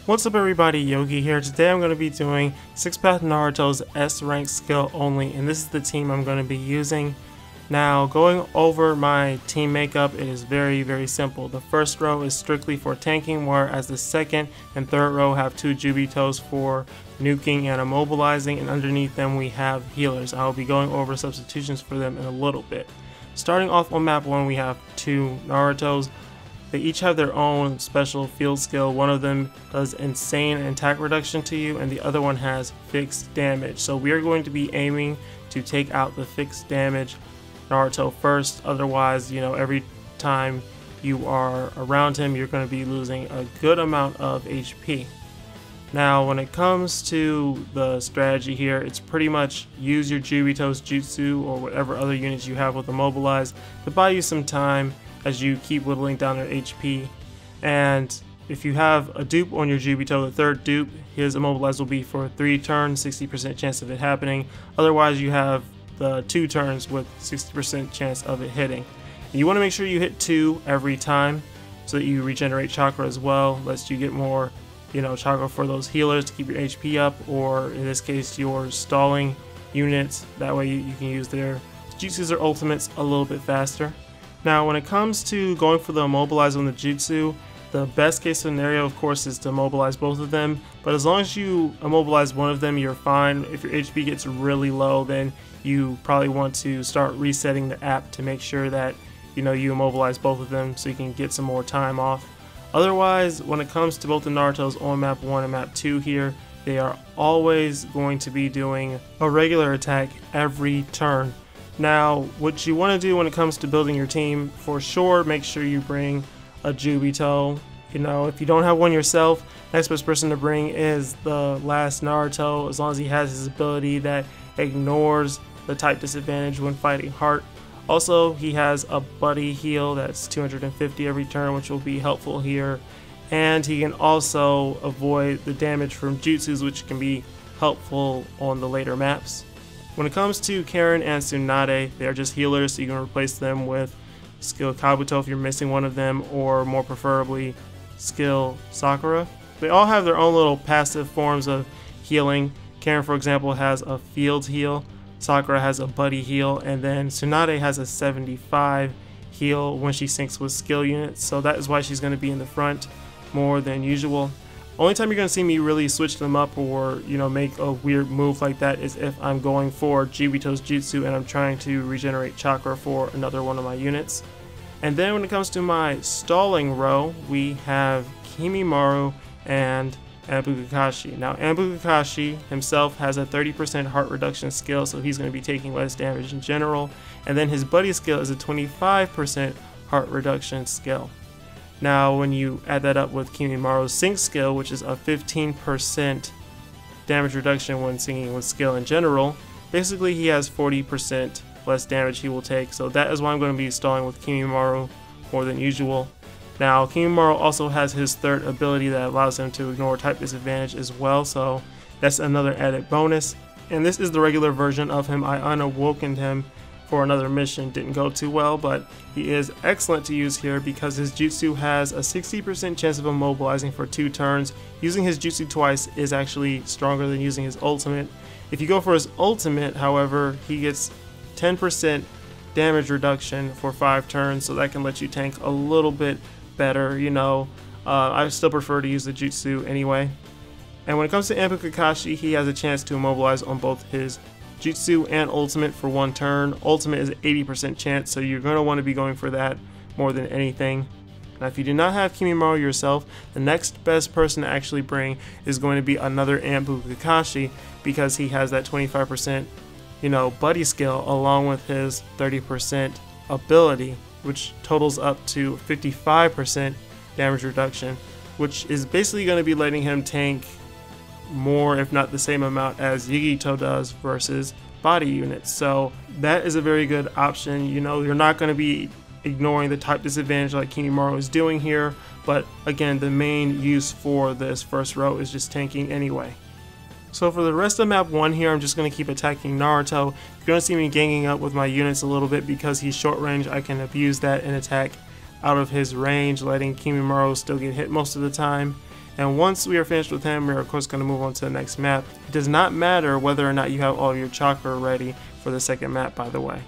What's up everybody, Yogi here. Today I'm going to be doing 6-Path Naruto's S rank skill only, and this is the team I'm going to be using. Now, going over my team makeup, it is very simple. The first row is strictly for tanking, whereas the second and third row have 2 Jubitos for nuking and immobilizing, and underneath them we have healers. I will be going over substitutions for them in a little bit. Starting off on map 1, we have 2 Narutos. They each have their own special field skill. One of them does insane attack reduction to you, and the other one has fixed damage. So we are going to be aiming to take out the fixed damage Naruto first. Otherwise, every time you are around him, you're going to be losing a good amount of HP. Now, when it comes to the strategy here, it's pretty much use your Jubito's Jutsu or whatever other units you have with Immobilize to buy you some time as you keep whittling down their HP. And if you have a dupe on your Jubito, the third dupe, his Immobilize will be for 3 turns, 60% chance of it happening. Otherwise, you have the 2 turns with 60% chance of it hitting. And you want to make sure you hit 2 every time so that you regenerate chakra as well, lets you get more chakra for those healers to keep your HP up, or in this case your stalling units. That way you can use their jutsus or ultimates a little bit faster. Now, when it comes to going for the immobilize on the jutsu, the best case scenario, of course, is to immobilize both of them. But as long as you immobilize one of them, you're fine. If your HP gets really low, then you probably want to start resetting the app to make sure that you immobilize both of them so you can get some more time off. Otherwise, when it comes to both the Narutos on map 1 and map 2 here, they are always going to be doing a regular attack every turn. Now, what you want to do when it comes to building your team, for sure, make sure you bring a Jubito. If you don't have one yourself, next best person to bring is the last Naruto, as long as he has his ability that ignores the type disadvantage when fighting Heart. Also, he has a buddy heal that's 250 every turn, which will be helpful here. And he can also avoid the damage from jutsus, which can be helpful on the later maps. When it comes to Karen and Tsunade, they are just healers, so you can replace them with skill Kabuto if you're missing one of them, or more preferably skill Sakura. They all have their own little passive forms of healing. Karen, for example, has a field heal, Sakura has a buddy heal, and then Tsunade has a 75 heal when she syncs with skill units, so that is why she's going to be in the front more than usual. Only time you're going to see me really switch them up or make a weird move like that is if I'm going for Jubito's Jutsu and I'm trying to regenerate chakra for another one of my units. And then when it comes to my stalling row, we have Kimimaro and Anbu Kakashi. Now, Anbu Kakashi himself has a 30% heart reduction skill, so he's going to be taking less damage in general. And then his buddy skill is a 25% heart reduction skill. Now, when you add that up with Kimimaro's sync skill, which is a 15% damage reduction when syncing with skill in general, basically he has 40% less damage he will take. So that is why I'm going to be stalling with Kimimaro more than usual. Now, Kimimaro also has his third ability that allows him to ignore type disadvantage as well, so that's another added bonus. And this is the regular version of him. I unawokened him for another mission, didn't go too well, but he is excellent to use here because his jutsu has a 60% chance of immobilizing for 2 turns. Using his jutsu twice is actually stronger than using his ultimate. If you go for his ultimate, however, he gets 10% damage reduction for 5 turns, so that can let you tank a little bit better. I still prefer to use the jutsu anyway. And when it comes to Anbu Kakashi, he has a chance to immobilize on both his Jutsu and Ultimate for 1 turn. Ultimate is 80% chance, so you're going to want to be going for that more than anything. Now, if you do not have Kimimaro yourself, the next best person to actually bring is going to be another Anbu Kakashi, because he has that 25% buddy skill along with his 30% ability, which totals up to 55% damage reduction, which is basically going to be letting him tank more, if not the same amount as Yugito does versus body units. So that is a very good option. You're not going to be ignoring the type disadvantage like Kimimaro is doing here, but again, the main use for this first row is just tanking anyway. So for the rest of map 1 here, I'm just going to keep attacking Naruto. You're going to see me ganging up with my units a little bit because he's short range. I can abuse that and attack out of his range, letting Kimimaro still get hit most of the time. And once we are finished with him, we're of course going to move on to the next map. It does not matter whether or not you have all of your chakra ready for the second map, by the way.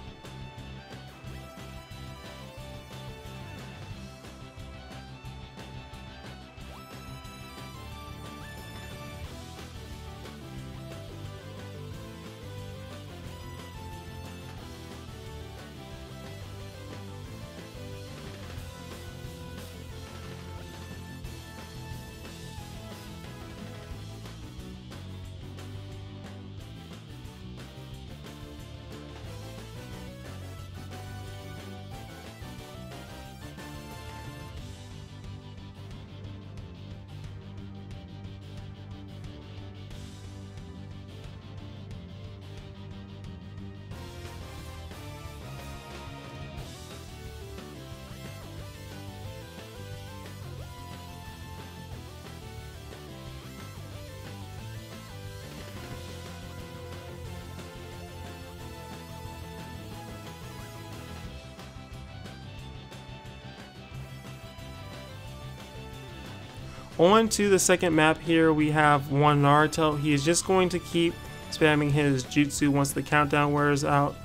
On to the second map here, we have one Naruto. He is just going to keep spamming his jutsu once the countdown wears out.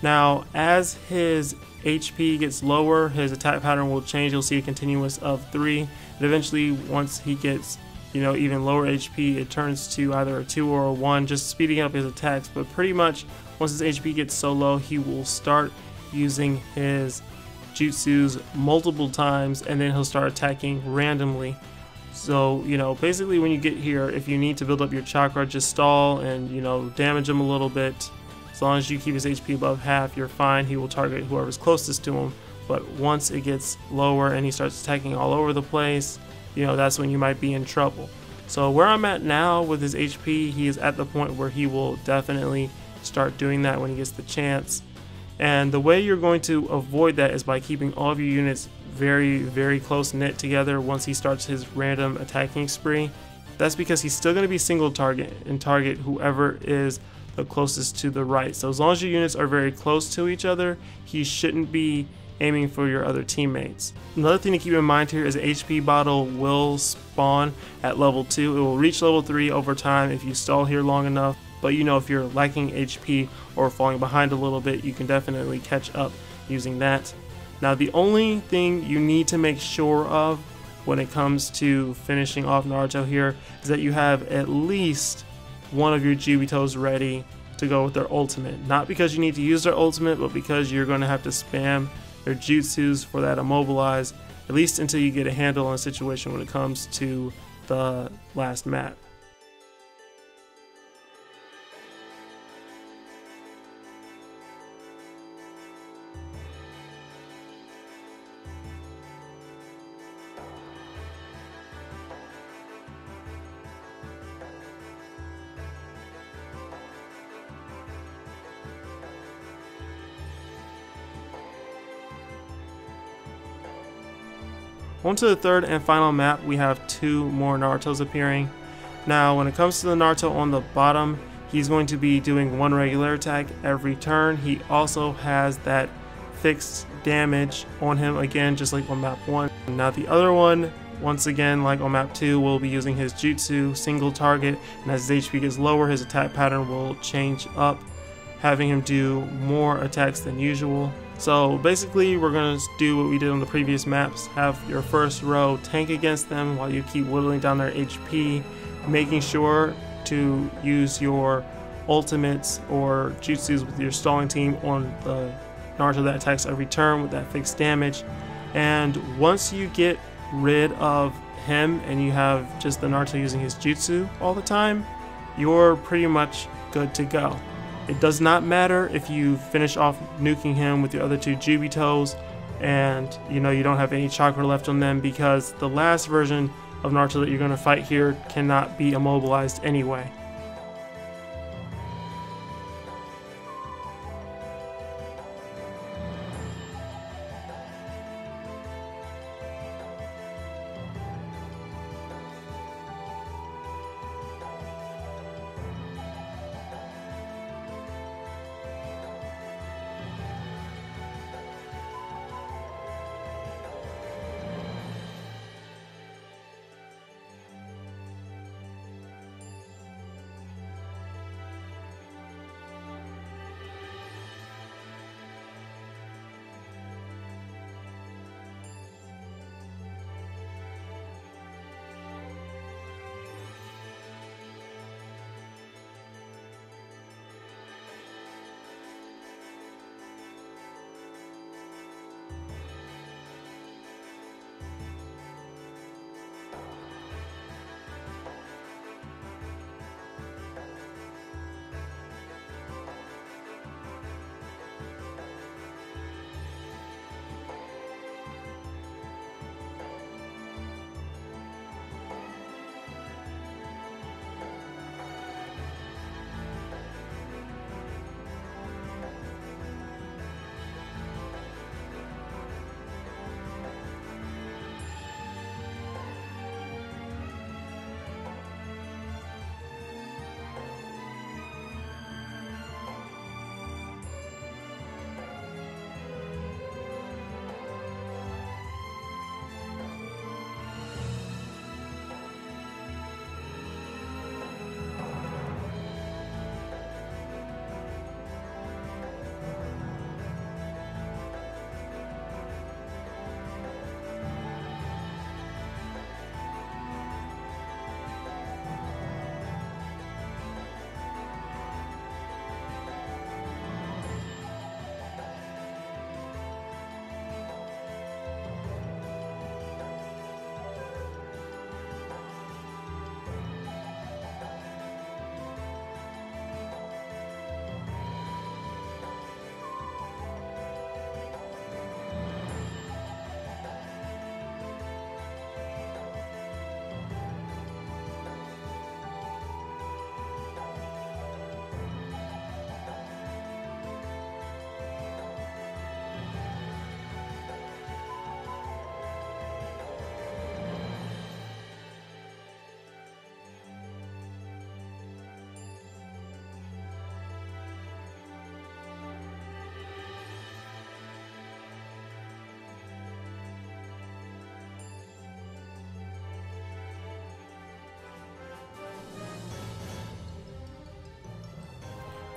Now, as his HP gets lower, his attack pattern will change. You'll see a continuous of 3. And eventually, once he gets, even lower HP, it turns to either a 2 or a 1, just speeding up his attacks. But pretty much, once his HP gets so low, he will start using his jutsus multiple times, and then he'll start attacking randomly. So, basically when you get here, if you need to build up your chakra, just stall and, damage him a little bit. As long as you keep his HP above half, you're fine. He will target whoever's closest to him. But once it gets lower and he starts attacking all over the place, that's when you might be in trouble. So where I'm at now with his HP, he is at the point where he will definitely start doing that when he gets the chance. And the way you're going to avoid that is by keeping all of your units very, very close knit together once he starts his random attacking spree. That's because he's still going to be single target and target whoever is the closest to the right. So as long as your units are very close to each other, he shouldn't be aiming for your other teammates. Another thing to keep in mind here is the HP bottle will spawn at level 2. It will reach level 3 over time if you stall here long enough. But if you're lacking HP or falling behind a little bit, you can definitely catch up using that. Now, the only thing you need to make sure of when it comes to finishing off Naruto here is that you have at least one of your Jubitos ready to go with their ultimate. Not because you need to use their ultimate, but because you're going to have to spam their jutsus for that immobilize, at least until you get a handle on a situation when it comes to the last map. On to the third and final map, we have 2 more Narutos appearing. Now, when it comes to the Naruto on the bottom, he's going to be doing 1 regular attack every turn. He also has that fixed damage on him again, just like on map 1. Now, the other one, once again, like on map 2, will be using his jutsu, single target, and as his HP gets lower, his attack pattern will change up, having him do more attacks than usual. So basically, we're going to do what we did on the previous maps. Have your first row tank against them while you keep whittling down their HP, making sure to use your ultimates or jutsus with your stalling team on the Naruto that attacks every turn with that fixed damage. And once you get rid of him and you have just the Naruto using his jutsu all the time, you're pretty much good to go. It does not matter if you finish off nuking him with your other 2 Jubitos and you don't have any chakra left on them, because the last version of Naruto that you're going to fight here cannot be immobilized anyway.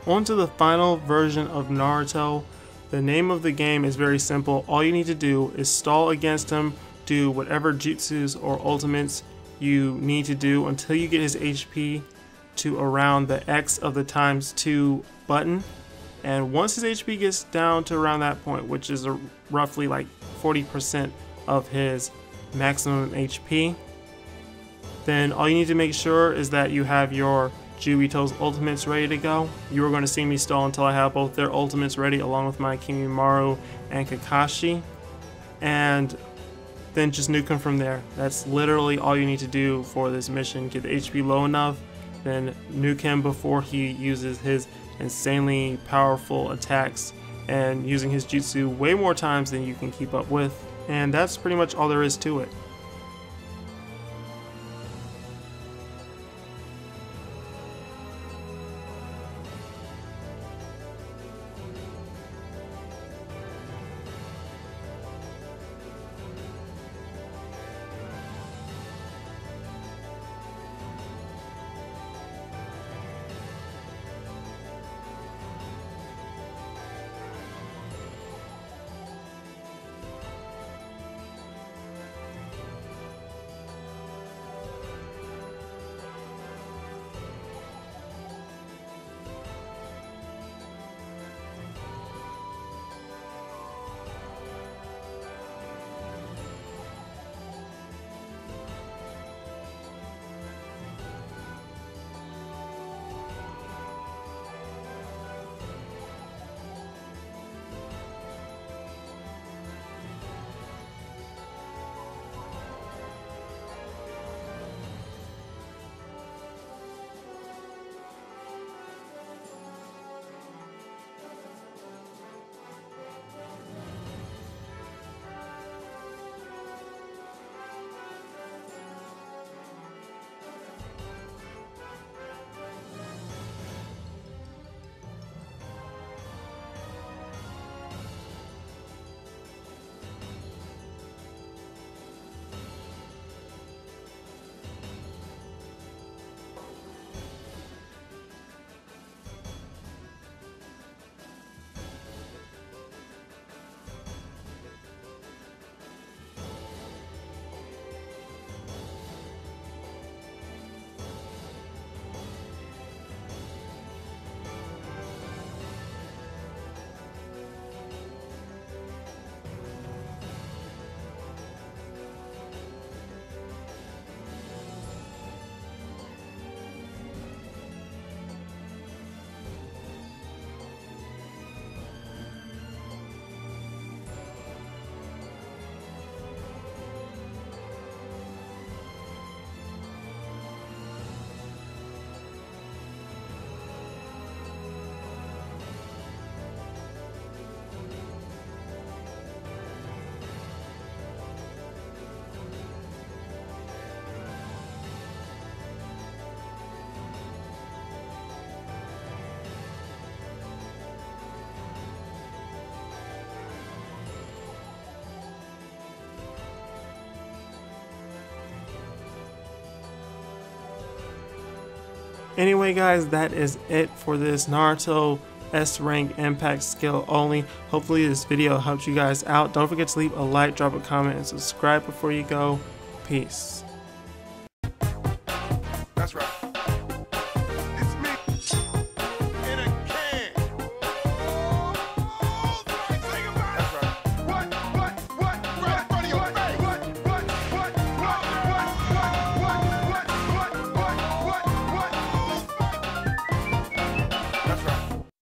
On to the final version of Naruto. The name of the game is very simple. All you need to do is stall against him, do whatever jutsus or ultimates you need to do until you get his HP to around the X of the ×2 button. And once his HP gets down to around that point, which is roughly like 40% of his maximum HP, then all you need to make sure is that you have your Jubito's ultimates ready to go. You are going to see me stall until I have both their ultimates ready, along with my Kimimaro and Kakashi, and then just nuke him from there. That's literally all you need to do for this mission. Get the HP low enough, then nuke him before he uses his insanely powerful attacks and using his jutsu way more times than you can keep up with. And that's pretty much all there is to it. Anyway guys, that is it for this Naruto S rank impact skill only. Hopefully this video helped you guys out. Don't forget to leave a like, drop a comment, and subscribe before you go. Peace.